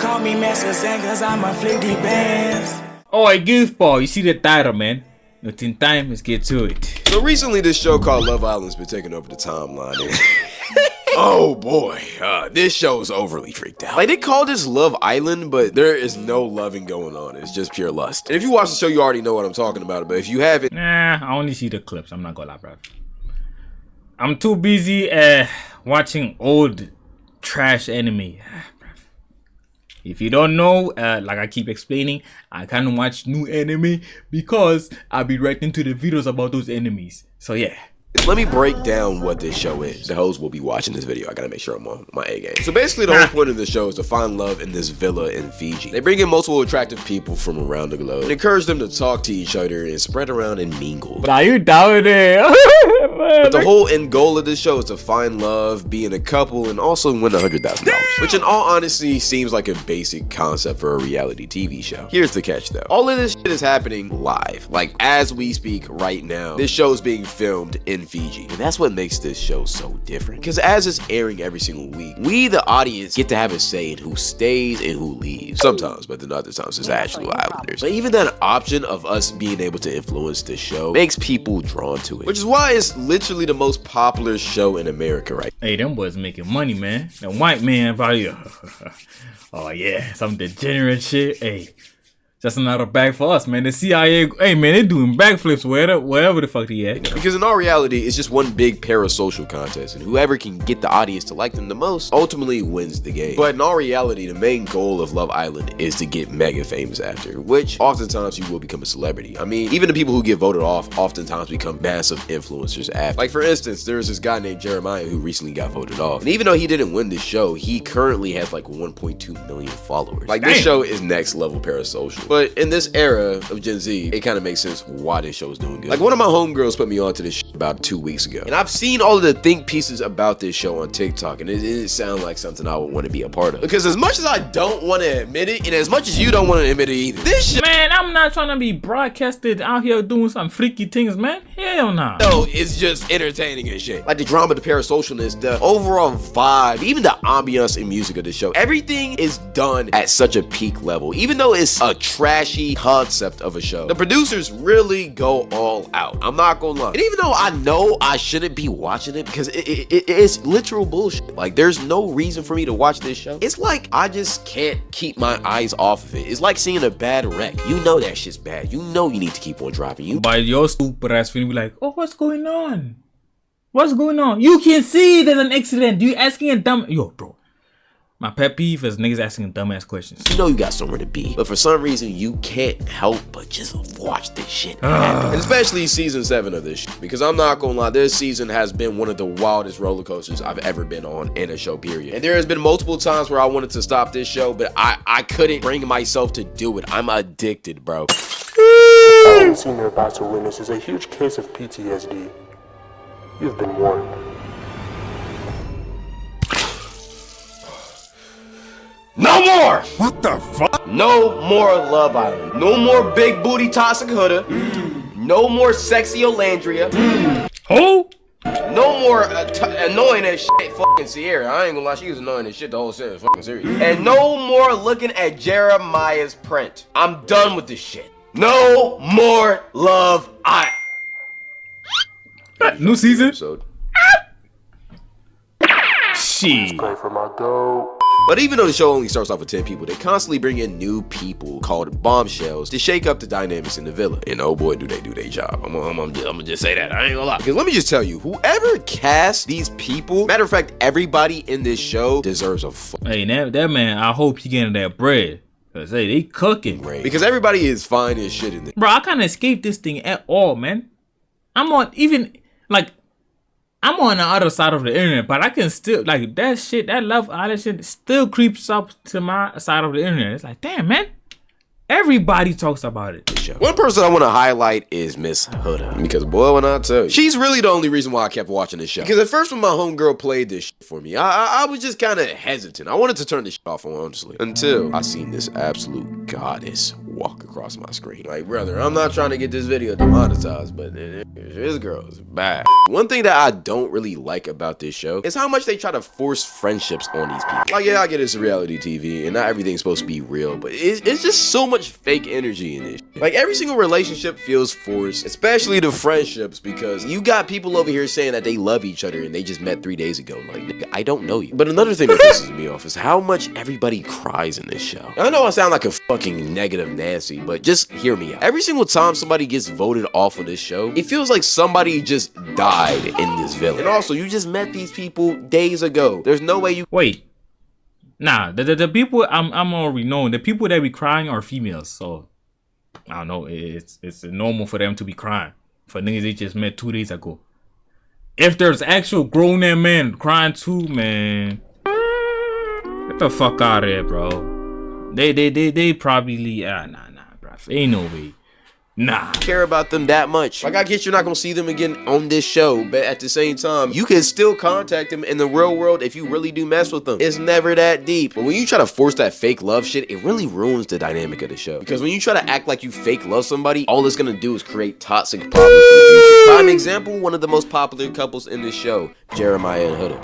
Call me Master Zen cause I'm a flick the bands. Alright, goofball, you see the title, man. Nothing time, let's get to it. So recently this show called Love Island's been taking over the timeline. Oh boy, this show is overly freaked out. Like, they call this Love Island, but there is no loving going on. It's just pure lust. And if you watch the show, you already know what I'm talking about. But if you haven't, nah, I only see the clips. I'm not gonna lie, bro. I'm too busy watching old trash anime. If you don't know, like I keep explaining, I can't watch new anime because I'll be right into the videos about those enemies. So yeah. let me break down what this show is. The hoes will be watching this video. I gotta make sure I'm on my A game. So basically the whole point of the show is to find love in this villa in Fiji. They bring in multiple attractive people from around the globe and encourage them to talk to each other and spread around and mingle. Are you down there? But the whole end goal of this show is to find love, be in a couple, and also win $100,000. Which in all honesty seems like a basic concept for a reality TV show. Here's the catch though. All of this shit is happening live. Like as we speak right now, this show is being filmed in Fiji. And that's what makes this show so different. Because as it's airing every single week, we the audience get to have a say in who stays and who leaves. Sometimes, but then other times it's actual islanders. But even that option of us being able to influence the show makes people drawn to it. Which is why it's literally the most popular show in America right now. Hey, them boys making money, man. The white man probably, oh yeah, some degenerate shit. Hey, just another bag for us, man. The CIA, hey man, they doing backflips wherever the fuck they at. Because in all reality, it's just one big parasocial contest, and whoever can get the audience to like them the most ultimately wins the game. But in all reality, the main goal of Love Island is to get mega famous after, which oftentimes you will become a celebrity. I mean, even the people who get voted off oftentimes become massive influencers after. Like for instance, there's this guy named Jeremiah who recently got voted off. And even though he didn't win this show, he currently has like 1.2 million followers. Like this show is next level parasocial. But in this era of Gen Z, it kind of makes sense why this show is doing good. Like one of my homegirls put me onto this shit about 2 weeks ago. And I've seen all of the think pieces about this show on TikTok, and it didn't sound like something I would want to be a part of. Because as much as I don't want to admit it, and as much as you don't want to admit it either, this shit, man, I'm not trying to be broadcasted out here doing some freaky things, man. Hell nah. No, it's just entertaining and shit. Like the drama, the parasocialness, the overall vibe, even the ambiance and music of the show. Everything is done at such a peak level. Even though it's a trashy concept of a show, the producers really go all out. I'm not gonna lie. And even though I know I shouldn't be watching it because it's literal bullshit. Like there's no reason for me to watch this show. It's like I just can't keep my eyes off of it. It's like seeing a bad wreck. You know that shit's bad. You know you need to keep on driving. But your stupid ass feeling be like, oh, what's going on? What's going on? You can see there's an accident. You asking a dumb bro. My pet peeve is niggas asking dumbass questions. You know you got somewhere to be, but for some reason you can't help but just watch this shit. And especially season 7 of this shit, because I'm not gonna lie, this season has been one of the wildest roller coasters I've ever been on in a show, period. And there has been multiple times where I wanted to stop this show, but I couldn't bring myself to do it. I'm addicted, bro. The scene you're about to witness is a huge case of PTSD. You've been warned. No more! What the fuck? No more Love Island. No more big booty toxic Huda. No more sexy Olandria. Who? No more annoying as shit fucking Sierra. I ain't gonna lie, she was annoying as shit the whole series, fucking series. And no more looking at Jeremiah's print. I'm done with this shit. No more Love Island. New season? Episode. Shit. Pray for my goat. But even though the show only starts off with 10 people, they constantly bring in new people called bombshells to shake up the dynamics in the villa. And oh boy, do they do their job. I'm gonna just say that. I ain't gonna lie. Because let me just tell you, whoever cast these people, matter of fact, everybody in this show deserves a Hey, that man, I hope he getting that bread. Cause hey, they cooking. Because everybody is fine as shit in this. Bro, I can't escape this thing at all, man. I'm on the other side of the internet, but I can still, like, that shit, that Love Island shit still creeps up to my side of the internet. It's like, damn, man. Everybody talks about it. One person I want to highlight is Miss Huda. Because boy, when I tell you, she's really the only reason why I kept watching this show. Because at first when my homegirl played this shit for me, I was just kind of hesitant. I wanted to turn this shit off, honestly. Until I seen this absolute goddess walk across my screen. Like, brother, I'm not trying to get this video demonetized, but this girl is bad. One thing that I don't really like about this show is how much they try to force friendships on these people. Like, yeah, I get it's reality TV and not everything's supposed to be real, but it's just so much fake energy in this. Like, every single relationship feels forced, especially the friendships, because you got people over here saying that they love each other and they just met 3 days ago. Like, nigga, I don't know you. But another thing that pisses me off is how much everybody cries in this show. I know I sound like a fucking negative Nancy, but just hear me out. Every single time somebody gets voted off of this show, it feels like somebody just died in this village. And also, you just met these people days ago. There's no way you— Wait. Nah, the people I'm already knowing, the people that be crying are females, so I don't know, it's normal for them to be crying. For niggas they just met 2 days ago. If there's actual grown-ass men crying too, man, get the fuck out of here, bro. They probably nah, bro. Ain't no way. Nah. Care about them that much. Like, I guess you're not gonna see them again on this show, but at the same time, you can still contact them in the real world if you really do mess with them. It's never that deep. But when you try to force that fake love shit, it really ruins the dynamic of the show. Because when you try to act like you fake love somebody, all it's gonna do is create toxic problems for the future. Prime example, one of the most popular couples in this show, Jeremiah and Huda.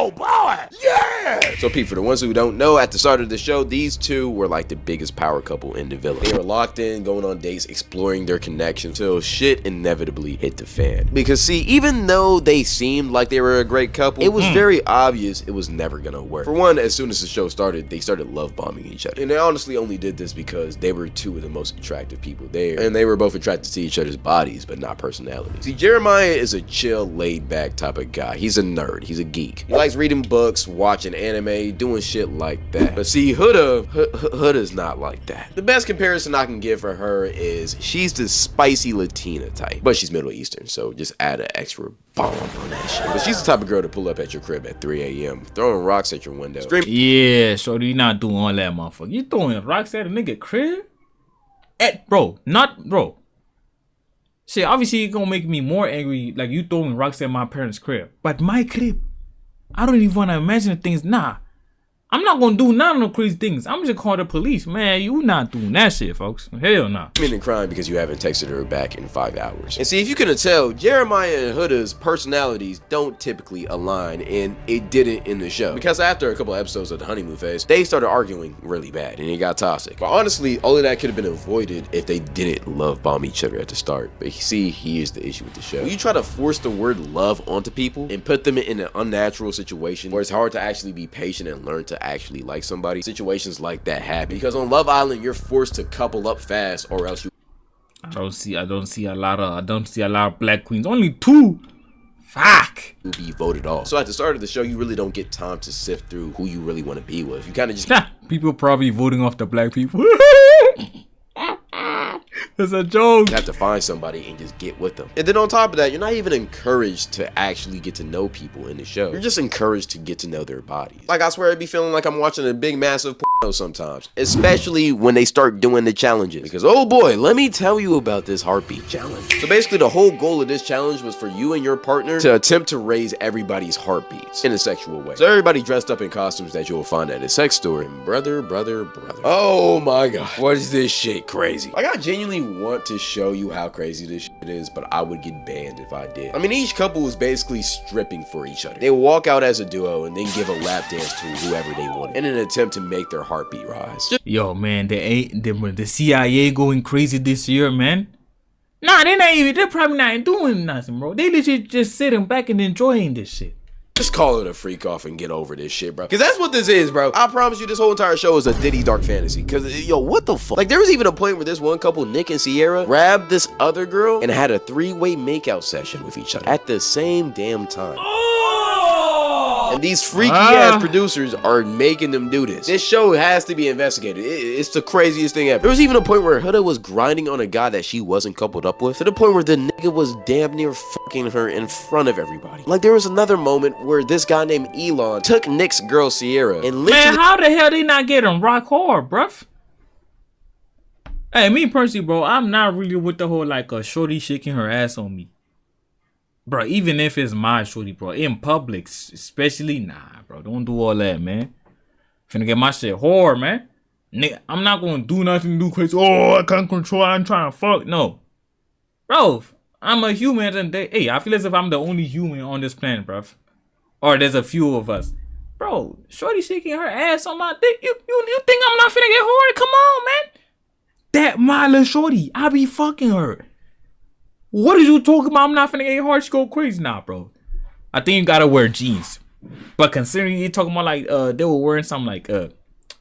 Oh boy, yeah! So Pete, for the ones who don't know, at the start of the show, these two were like the biggest power couple in the village. They were locked in, going on dates, exploring their connection till shit inevitably hit the fan. Because see, even though they seemed like they were a great couple, it was very obvious it was never gonna work. For one, as soon as the show started, they started love bombing each other. And they honestly only did this because they were two of the most attractive people there. And they were both attracted to each other's bodies, but not personalities. See, Jeremiah is a chill, laid back type of guy. He's a nerd, he's a geek. He likes reading books, watching anime, doing shit like that. But see, Huda's not like that. The best comparison I can give for her is she's the spicy Latina type, but she's Middle Eastern, so just add an extra bomb on that shit. But she's the type of girl to pull up at your crib at 3 a.m., throwing rocks at your window. Yeah, so you not doing all that, motherfucker. You throwing rocks at a nigga crib? Bro. Shit, obviously it's gonna make me more angry, like you throwing rocks at my parents' crib. But my crib, I don't even want to imagine things. Nah, I'm not gonna do none of the crazy things. I'm just call the police, man. You not doing that shit, folks. Hell nah. And crying because you haven't texted her back in 5 hours. And see, if you couldn't tell, Jeremiah and Huda's personalities don't typically align, and it didn't in the show. Because after a couple episodes of the honeymoon phase, they started arguing really bad, and it got toxic. But honestly, all of that could have been avoided if they didn't love bomb each other at the start. But you see, here's the issue with the show. When you try to force the word love onto people and put them in an unnatural situation where it's hard to actually be patient and learn to actually like somebody, situations like that happen. Because on Love Island, you're forced to couple up fast, or else you— I don't see a lot of black queens. Only 2. Fuck. You'll be voted off. So at the start of the show, you really don't get time to sift through who you really want to be with. You kind of just— people probably voting off the black people. It's a joke. You have to find somebody and just get with them. And then on top of that, you're not even encouraged to actually get to know people in the show. You're just encouraged to get to know their bodies. Like, I swear I'd be feeling like I'm watching a big massive porno sometimes, especially when they start doing the challenges. Because oh boy, let me tell you about this heartbeat challenge. So basically the whole goal of this challenge was for you and your partner to attempt to raise everybody's heartbeats in a sexual way. So everybody dressed up in costumes that you'll find at a sex store. And brother. Oh my god, what is this shit crazy? Like, I genuinely want to show you how crazy this shit is, but I would get banned if I did. I mean, each couple was basically stripping for each other. They would walk out as a duo and then give a lap dance to whoever they wanted in an attempt to make their heartbeat rise. Yo, man, the CIA going crazy this year, man. Nah, they're probably not doing nothing, bro. They literally just sitting back and enjoying this shit. Just call it a freak off and get over this shit, bro. Because that's what this is, bro. I promise you, this whole entire show is a Diddy dark fantasy. Because, yo, what the fuck? Like, there was even a point where this one couple, Nick and Sierra, grabbed this other girl and had a 3-way makeout session with each other at the same damn time. And these freaky ass producers are making them do this. This show has to be investigated. It's the craziest thing ever. There was even a point where Huda was grinding on a guy that she wasn't coupled up with, to the point where the nigga was damn near fucking her in front of everybody. Like, there was another moment where this guy named Elon took Nick's girl Sierra and literally— Man, how the hell they not getting rock hard, bruv? Hey, me personally, bro, I'm not really with the whole like a shorty shaking her ass on me. Bro, even if it's my shorty, bro, in public, especially, nah, bro, don't do all that, man. Finna get my shit hard, man. Nigga, I'm not gonna do nothing, do crazy. Oh, I can't control. I'm trying to fuck. No, bro. I'm a human, and hey, I feel as if I'm the only human on this planet, bro. Or there's a few of us, bro. Shorty shaking her ass on my dick. You think I'm not finna get horny? Come on, man. That my little shorty, I be fucking her. What are you talking about? I'm not finna get hard. She go crazy now, bro. I think you gotta wear jeans. But considering you talking about like they were wearing some like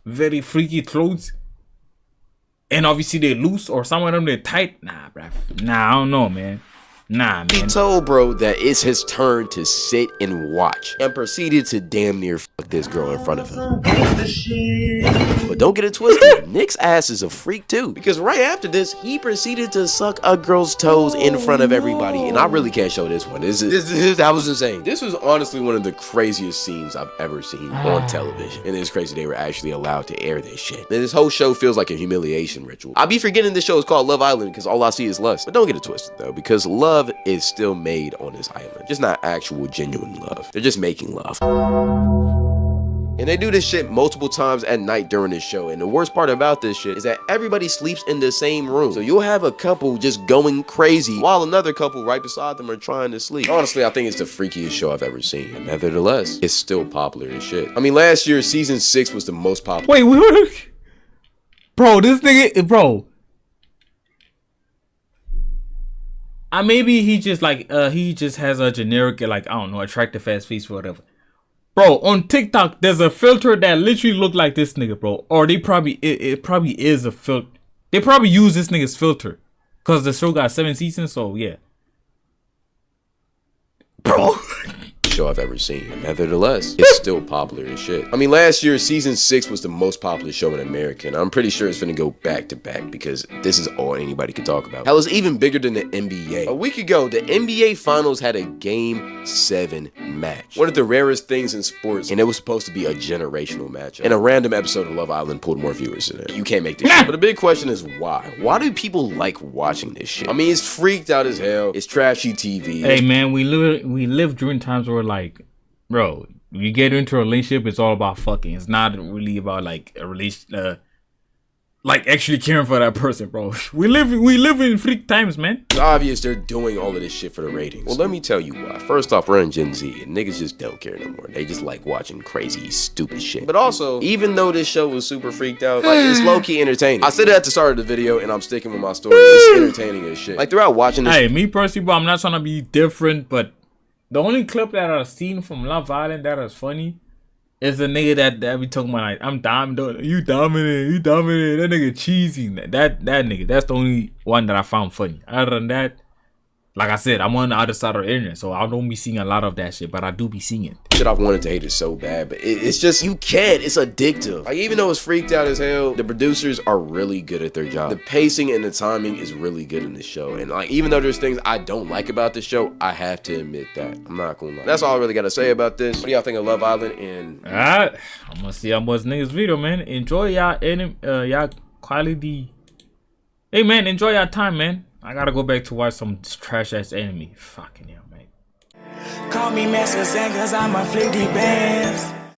very freaky clothes, and obviously they loose or some of them they tight. Nah, bruh. Nah, I don't know, man. Nah, man. He told bro that it's his turn to sit and watch, and proceeded to damn near fuck this girl in front of him. But don't get it twisted, Nick's ass is a freak too, because right after this, he proceeded to suck a girl's toes in front of everybody, and I really can't show this one. That was insane. This was honestly one of the craziest scenes I've ever seen on television, and it's crazy they were actually allowed to air this shit. And this whole show feels like a humiliation ritual. I be forgetting this show is called Love Island because all I see is lust, but don't get it twisted though, because love is still made on this island, just not actual genuine love. They're just making love. And they do this shit multiple times at night during this show. And the worst part about this shit is that everybody sleeps in the same room. So you'll have a couple just going crazy while another couple right beside them are trying to sleep. Honestly, I think it's the freakiest show I've ever seen. And nevertheless, it's still popular as shit. I mean, last year, season 6 was the most popular. Wait, what? Bro, this nigga, bro. Maybe he just like he just has a generic like I don't know attractive ass face or whatever. Bro, on TikTok there's a filter that literally look like this nigga, bro. Or they probably it probably is a filter. They probably use this nigga's filter because the show got 7 seasons. So yeah, bro. Show I've ever seen. And nevertheless, it's still popular as shit. I mean, last year, season 6 was the most popular show in America, and I'm pretty sure it's gonna go back to back because this is all anybody can talk about. Hell, it's even bigger than the NBA. A week ago, the NBA Finals had a Game 7 match. One of the rarest things in sports, and it was supposed to be a generational match. And a random episode of Love Island pulled more viewers than it. You can't make this shit. But the big question is why? Why do people like watching this shit? I mean, it's freaked out as hell. It's trashy TV. Hey man, we live during times where like, bro, you get into a relationship, it's all about fucking. It's not really about like a relation, like actually caring for that person, bro. We live in freak times, man. It's obvious they're doing all of this shit for the ratings. Well, let me tell you why. First off, we're in Gen Z, and niggas just don't care no more. They just like watching crazy, stupid shit. But also, even though this show was super freaked out, like it's low-key entertaining. I said it at the start of the video, and I'm sticking with my story. It's entertaining as shit. Like throughout watching this. Hey, me personally, bro, I'm not trying to be different, but the only clip that I've seen from Love Island that is funny is the nigga that be talking about like I'm dominant, you dominant, that nigga cheesy. That nigga, that's the only one that I found funny. Other than that, like I said, I'm on the other side of the internet, so I don't be seeing a lot of that shit, but I do be seeing it. Shit, I've wanted to hate it so bad, but it's just, you can't. It's addictive. Like, even though it's freaked out as hell, the producers are really good at their job. The pacing and the timing is really good in the show. And like, even though there's things I don't like about the show, I have to admit that. I'm not gonna lie. That's all I really gotta say about this. What do y'all think of Love Island? And alright, I'm gonna see how much niggas video, man. Enjoy y'all quality. Hey man, enjoy your time, man. I gotta go back to watch some trash ass anime. Fucking hell, man. Call me Master Zen, cause I'm a 50 bands.